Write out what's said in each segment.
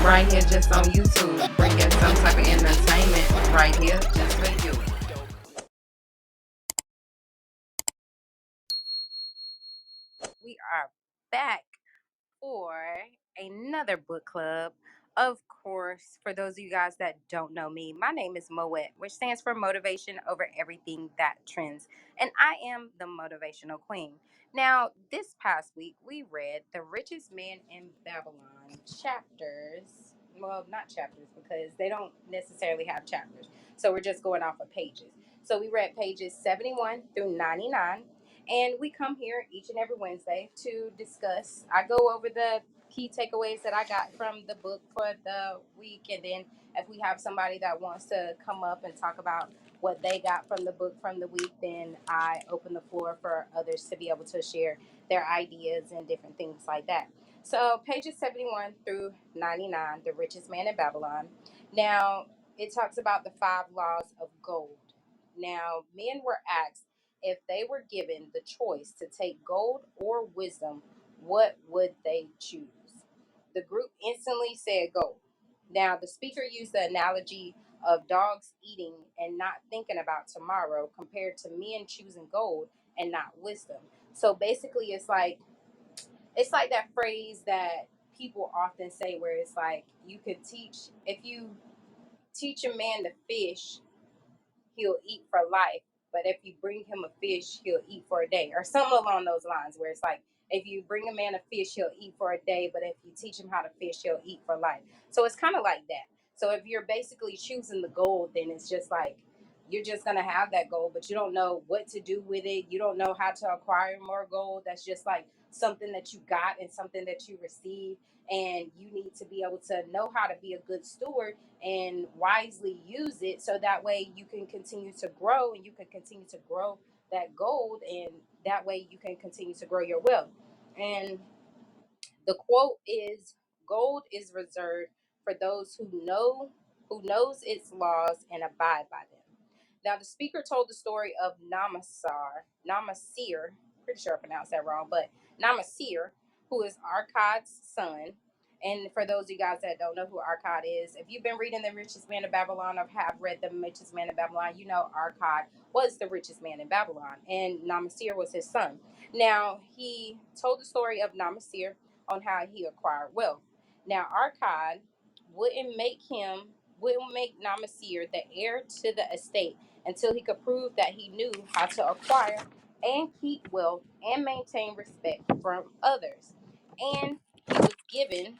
right here just on YouTube, bringing some type of entertainment right here just for you. We are back for another book club. Of course, for those of you guys that don't know me, my name is Moett, which stands for Motivation Over Everything That Trends. And I am the Motivational Queen. Now, this past week, we read The Richest Man in Babylon chapters. Well, not chapters because they don't necessarily have chapters. So we're just going off of pages. So we read pages 71 through 99. And we come here each and every Wednesday to discuss. I go over the key takeaways that I got from the book for the week. And then if we have somebody that wants to come up and talk about what they got from the book from the week, then I open the floor for others to be able to share their ideas and different things like that. So, pages 71 through 99, The Richest Man in Babylon. Now, it talks about the 5 laws of gold. Now, men were asked if they were given the choice to take gold or wisdom, what would they choose? The group instantly said gold. Now, the speaker used the analogy of dogs eating and not thinking about tomorrow compared to men choosing gold and not wisdom. So basically, it's like that phrase that people often say where it's like you could teach if you teach a man to fish, he'll eat for life. But if you bring him a fish, he'll eat for a day, or something along those lines, where it's like, if you bring a man a fish, he'll eat for a day, but if you teach him how to fish, he'll eat for life. So it's kind of like that. So if you're basically choosing the gold, then it's just like you're just going to have that gold, but you don't know what to do with it. You don't know how to acquire more gold. That's just like something that you got and something that you received. And you need to be able to know how to be a good steward and wisely use it so that way you can continue to grow and you can continue to grow that gold, and that way you can continue to grow your wealth. And the quote is, gold is reserved for those who knows its laws and abide by them. Now the speaker told the story of Namasir, pretty sure I pronounced that wrong, but Namasir, who is Arkad's son. And for those of you guys that don't know who Arkad is, if you've been reading The Richest Man in Babylon or have read The Richest Man in Babylon, you know Arkad was the richest man in Babylon, and Namasir was his son. Now, he told the story of Namasir on how he acquired wealth. Now, Arkad wouldn't make him wouldn't make Namasir the heir to the estate until he could prove that he knew how to acquire and keep wealth and maintain respect from others. And he was given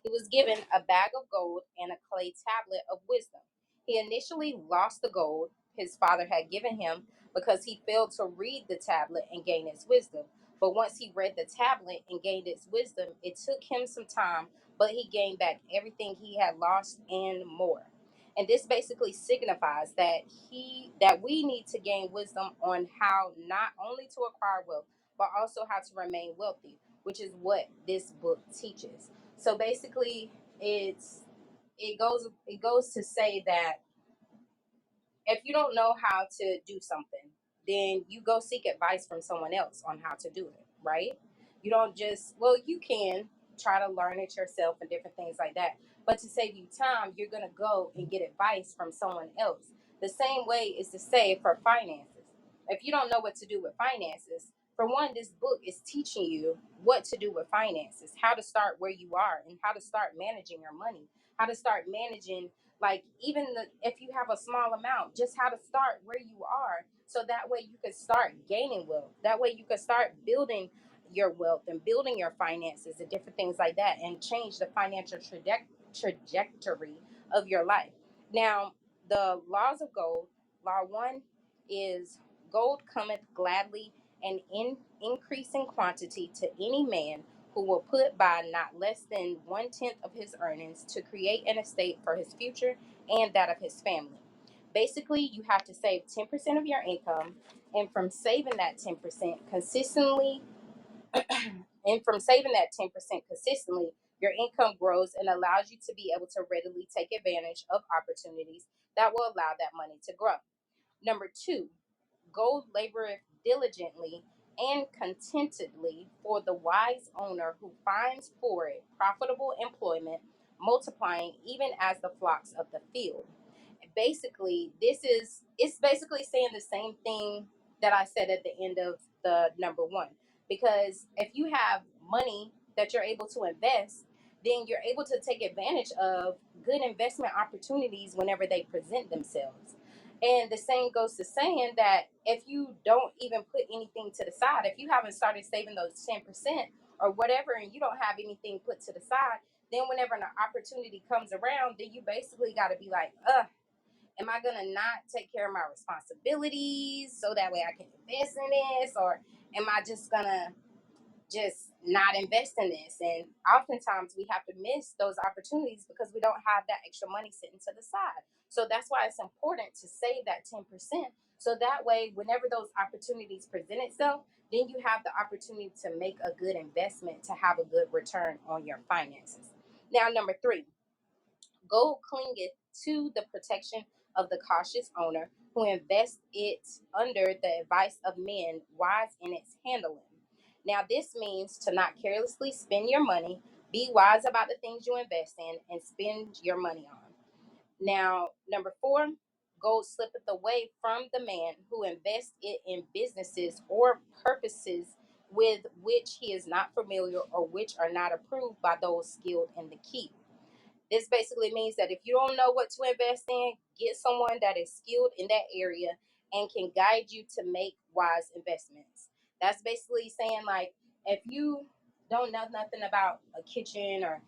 he was given a bag of gold and a clay tablet of wisdom. He initially lost the gold his father had given him because he failed to read the tablet and gain its wisdom. But once he read the tablet and gained its wisdom, it took him some time, but he gained back everything he had lost and more. And this basically signifies that we need to gain wisdom on how not only to acquire wealth, but also how to remain wealthy, which is what this book teaches. So basically, it goes to say that if you don't know how to do something, then you go seek advice from someone else on how to do it, right? You don't just, well, you can try to learn it yourself and different things like that. But to save you time, you're going to go and get advice from someone else. The same way is to say for finances. If you don't know what to do with finances, for one, this book is teaching you what to do with finances, how to start where you are, and how to start managing your money, how to start managing, like, even if you have a small amount, just how to start where you are, so that way you can start gaining wealth, that way you can start building your wealth and building your finances and different things like that, and change the financial trajectory of your life. Now, the laws of gold. Law 1 is, gold cometh gladly and in increasing quantity to any man who will put by not less than 1/10 of his earnings to create an estate for his future and that of his family. Basically, you have to save 10% of your income, and from saving that 10% consistently, your income grows and allows you to be able to readily take advantage of opportunities that will allow that money to grow. Number 2, gold laboreth diligently and contentedly for the wise owner who finds for it profitable employment, multiplying even as the flocks of the field. Basically, it's basically saying the same thing that I said at the end of the number one. Because if you have money that you're able to invest, then you're able to take advantage of good investment opportunities whenever they present themselves. And the same goes to saying that if you don't even put anything to the side, if you haven't started saving those 10% or whatever, and you don't have anything put to the side, then whenever an opportunity comes around, then you basically got to be like, am I gonna not take care of my responsibilities so that way I can invest in this, or am I just gonna just not invest in this? And oftentimes we have to miss those opportunities because we don't have that extra money sitting to the side. So that's why it's important to save that 10%. So that way, whenever those opportunities present itself, then you have the opportunity to make a good investment to have a good return on your finances. Now, number three, gold clingeth to the protection of the cautious owner who invests it under the advice of men wise in its handling. Now, this means to not carelessly spend your money, be wise about the things you invest in, and spend your money on. Now, number four, gold slippeth away from the man who invests it in businesses or purposes with which he is not familiar or which are not approved by those skilled in the keep. This basically means that if you don't know what to invest in, get someone that is skilled in that area and can guide you to make wise investments. That's basically saying, like, if you don't know nothing about a kitchen or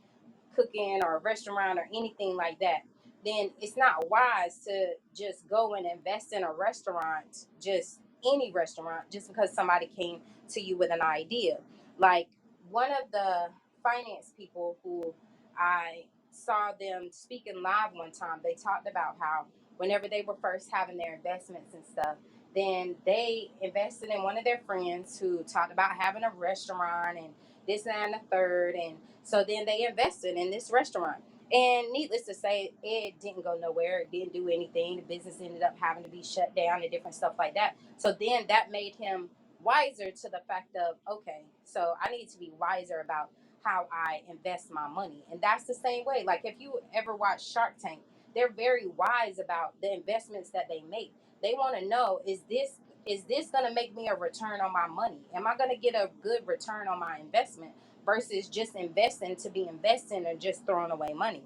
cooking or a restaurant or anything like that, then it's not wise to just go and invest in a restaurant, just any restaurant, just because somebody came to you with an idea. Like, one of the finance people who I saw them speaking live one time, they talked about how whenever they were first having their investments and stuff, then they invested in one of their friends who talked about having a restaurant and this and the third. And so then they invested in this restaurant. And needless to say, it didn't go nowhere. It didn't do anything. The business ended up having to be shut down and different stuff like that. So then that made him wiser to the fact of, okay, so I need to be wiser about how I invest my money. And that's the same way. Like, if you ever watch Shark Tank, they're very wise about the investments that they make. They want to know, is this going to make me a return on my money? Am I going to get a good return on my investment versus just investing to be investing or just throwing away money?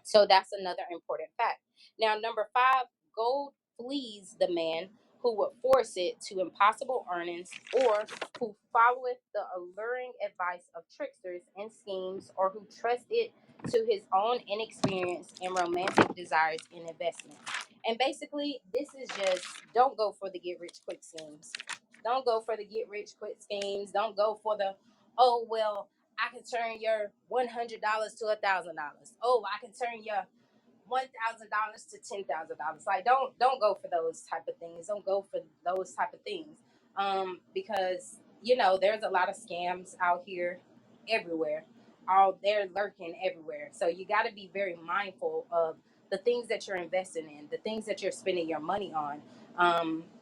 So that's another important fact. Now, number five, gold flees the man who would force it to impossible earnings, or who followeth the alluring advice of tricksters and schemes, or who trust it to his own inexperience and romantic desires in investment. And basically, this is just, don't go for the get rich quick schemes. Don't go for the get rich quick schemes. Don't go for the, oh, well, I can turn your $100 to $1,000. Oh, I can turn your $1,000 to $10,000. Like, don't go for those type of things. Don't go for those type of things, because there's a lot of scams out here, everywhere. All they're lurking everywhere. So you got to be very mindful of the things that you're investing in, the things that you're spending your money on.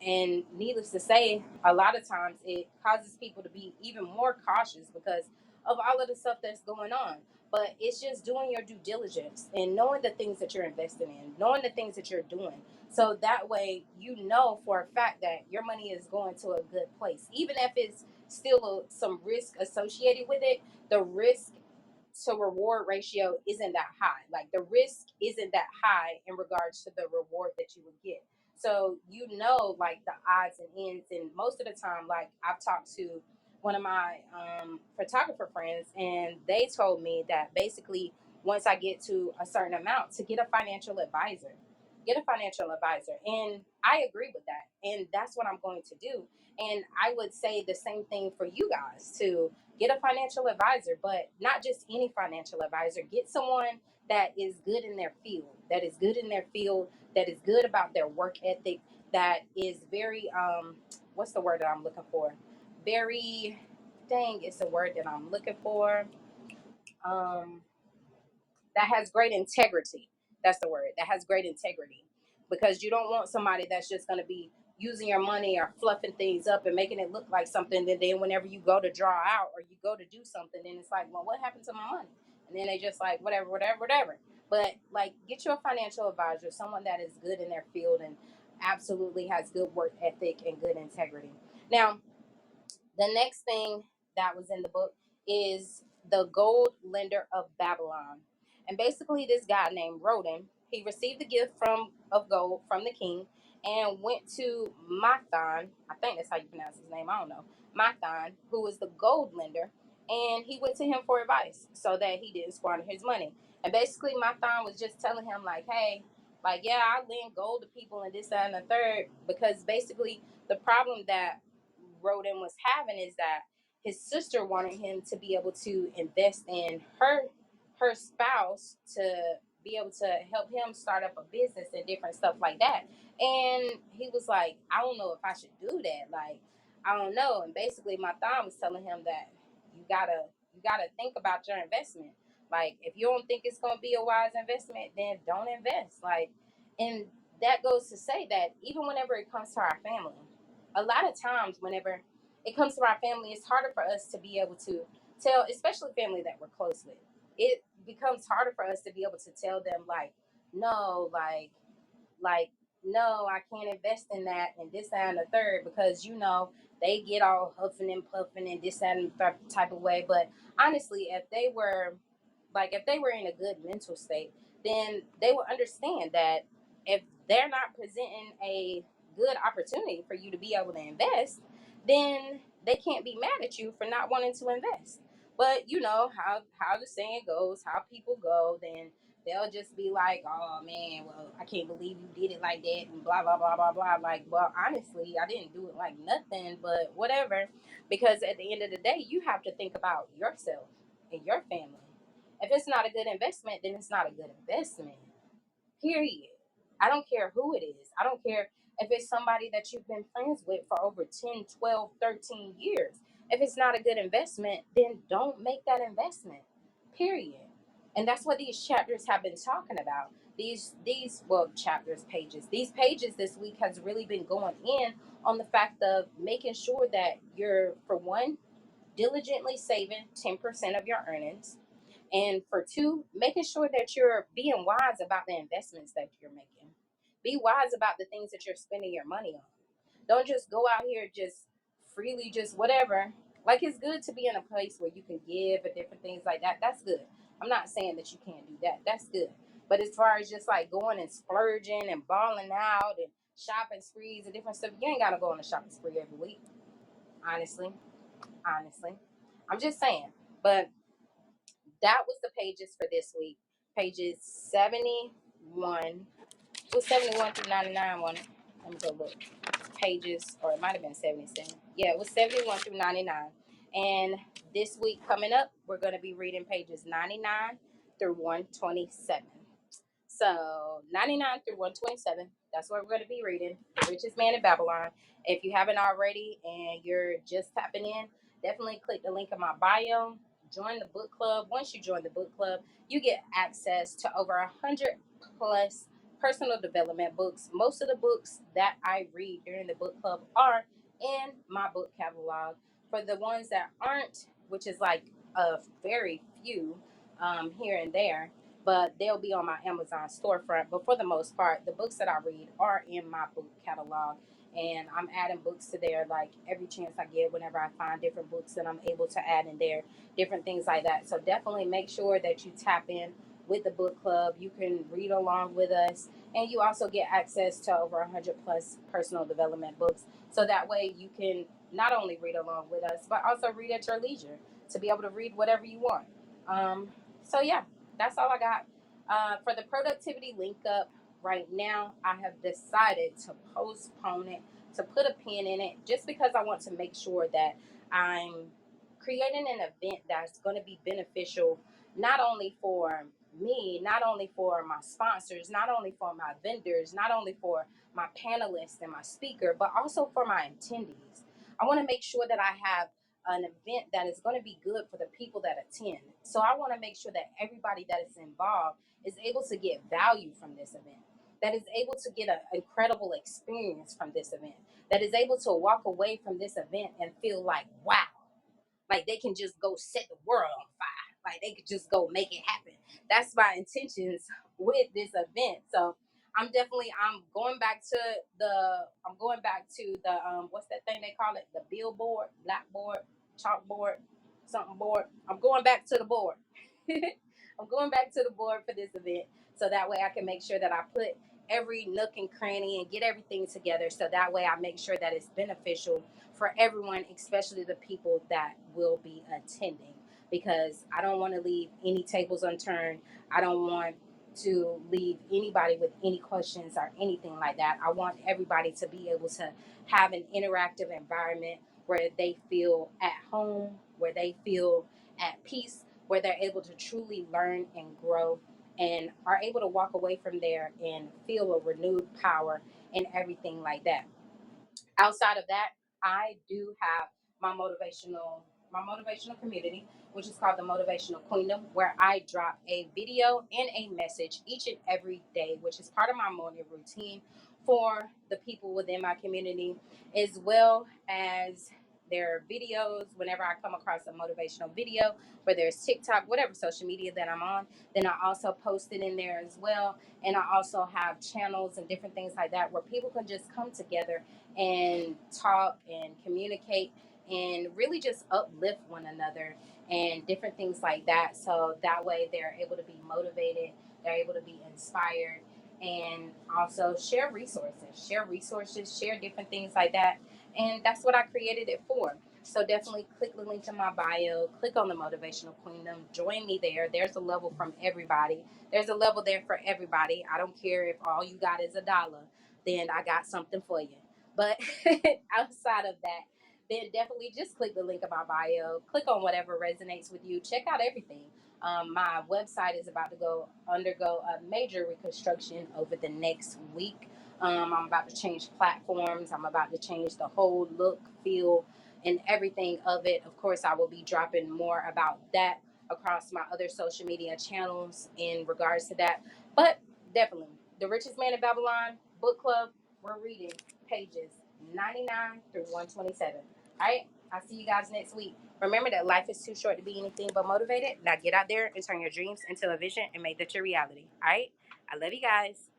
And needless to say, a lot of times it causes people to be even more cautious because of all of the stuff that's going on. But it's just doing your due diligence and knowing the things that you're investing in, knowing the things that you're doing. So that way, for a fact that your money is going to a good place. Even if it's still some risk associated with it, the risk to reward ratio isn't that high. Like, the risk isn't that high in regards to the reward that you would get. So like the odds and ends, and most of the time, like, I've talked to one of my photographer friends, and they told me that basically once I get to a certain amount, to get a financial advisor. Get a financial advisor. And I agree with that. And that's what I'm going to do. And I would say the same thing for you guys, to get a financial advisor, but not just any financial advisor. Get someone that is good in their field, that is good about their work ethic, that is very, what's the word that I'm looking for? Very, dang, it's a word that I'm looking for. Um, that has great integrity. That's the word. That has great integrity, because you don't want somebody that's just going to be using your money or fluffing things up and making it look like something that then whenever you go to draw out or you go to do something, then it's like, well, what happened to my money? And then they just like, whatever, whatever, whatever. But like, get you a financial advisor, someone that is good in their field and absolutely has good work ethic and good integrity. Now, the next thing that was in the book is the gold lender of Babylon. And basically this guy named Rodan, he received the gift of gold from the king and went to Mathan, I think that's how you pronounce his name, I don't know, Mathan, who was the gold lender, and he went to him for advice so that he didn't squander his money. And basically Mathan was just telling him like, hey, like, yeah, I lend gold to people and this, that, and the third, because basically the problem that Roden was having is that his sister wanted him to be able to invest in her spouse to be able to help him start up a business and different stuff like that. And he was like, I don't know if I should do that. Like, I don't know. And basically my thumb was telling him that you gotta think about your investment. Like, if you don't think it's gonna be a wise investment, then don't invest. Like, and that goes to say that even whenever it comes to our family, a lot of times whenever it comes to our family, it's harder for us to be able to tell, especially family that we're close with. It becomes harder for us to be able to tell them like, no, like no, I can't invest in that and this, that, and the third, because they get all huffing and puffing and this, that, and the third type of way. But honestly, if they were in a good mental state, then they would understand that if they're not presenting a good opportunity for you to be able to invest, then they can't be mad at you for not wanting to invest. But you know how the saying goes, how people go, then they'll just be like, oh man, well, I can't believe you did it like that and blah blah blah blah blah. Like, well, honestly, I didn't do it like nothing, but whatever. Because at the end of the day, you have to think about yourself and your family. If it's not a good investment, then it's not a good investment. Period. I don't care who it is. I don't care if it's somebody that you've been friends with for over 10, 12, 13 years. If it's not a good investment, then don't make that investment. Period. And that's what these chapters have been talking about. These well, chapters, pages. These pages this week has really been going in on the fact of making sure that you're, for one, diligently saving 10% of your earnings, and for two, making sure that you're being wise about the investments that you're making. Be wise about the things that you're spending your money on. Don't just go out here just freely, just whatever. Like, it's good to be in a place where you can give and different things like that. That's good. I'm not saying that you can't do that. That's good. But as far as just like going and splurging and balling out and shopping sprees and different stuff, you ain't got to go on a shopping spree every week. Honestly, honestly, I'm just saying. But that was the pages for this week. Pages 71. It was 71 through 99 one. Let me go look. Pages, or it might have been 77. Yeah, it was 71 through 99. And this week coming up, we're going to be reading pages 99 through 127. So 99 through 127, that's what we're going to be reading. The Richest Man in Babylon. If you haven't already and you're just tapping in, definitely click the link in my bio. Join the book club. Once you join the book club, you get access to over 100 plus personal development books. Most of the books that I read during the book club are in my book catalog. For the ones that aren't, which is like a very few here and there, but they'll be on my Amazon storefront. But for the most part, the books that I read are in my book catalog. And I'm adding books to there like every chance I get whenever I find different books that I'm able to add in there, different things like that. So definitely make sure that you tap in with the book club. You can read along with us. And you also get access to over 100 plus personal development books. So that way you can not only read along with us, but also read at your leisure to be able to read whatever you want. So yeah, that's all I got. For the productivity link up right now, I have decided to postpone it, to put a pin in it, just because I want to make sure that I'm creating an event that's going to be beneficial not only for me, not only for my sponsors, not only for my vendors, not only for my panelists and my speaker, but also for my attendees. I want to make sure that I have an event that is going to be good for the people that attend. So I want to make sure that everybody that is involved is able to get value from this event, that is able to get an incredible experience from this event, that is able to walk away from this event and feel like, wow, like they can just go set the world on fire. Like they could just go make it happen. That's my intentions with this event. So I'm going back to the what's that thing they call it? The billboard, blackboard, chalkboard, something board. I'm going back to the board. I'm going back to the board for this event so that way I can make sure that I put every nook and cranny and get everything together so that way I make sure that it's beneficial for everyone, especially the people that will be attending, because I don't want to leave any tables unturned. I don't want to leave anybody with any questions or anything like that. I want everybody to be able to have an interactive environment where they feel at home, where they feel at peace, where they're able to truly learn and grow and are able to walk away from there and feel a renewed power and everything like that. Outside of that, I do have my motivational community, which is called the Motivational Queendom, where I drop a video and a message each and every day, which is part of my morning routine for the people within my community, as well as their videos. Whenever I come across a motivational video, whether it's TikTok, whatever social media that I'm on, then I also post it in there as well. And I also have channels and different things like that where people can just come together and talk and communicate and really just uplift one another and different things like that. So that way they're able to be motivated, they're able to be inspired, and also share resources, share different things like that. And that's what I created it for. So definitely click the link in my bio, click on the Motivational Queendom, join me there. There's a level from everybody. There's a level there for everybody. I don't care if all you got is $1, then I got something for you. But outside of that, then definitely just click the link in my bio. Click on whatever resonates with you. Check out everything. My website is about to undergo a major reconstruction over the next week. I'm about to change platforms. I'm about to change the whole look, feel, and everything of it. Of course, I will be dropping more about that across my other social media channels in regards to that. But definitely, The Richest Man in Babylon book club, we're reading pages 99 through 127. All right, I'll see you guys next week. Remember that life is too short to be anything but motivated. Now get out there and turn your dreams into a vision and make that your reality. All right, I love you guys.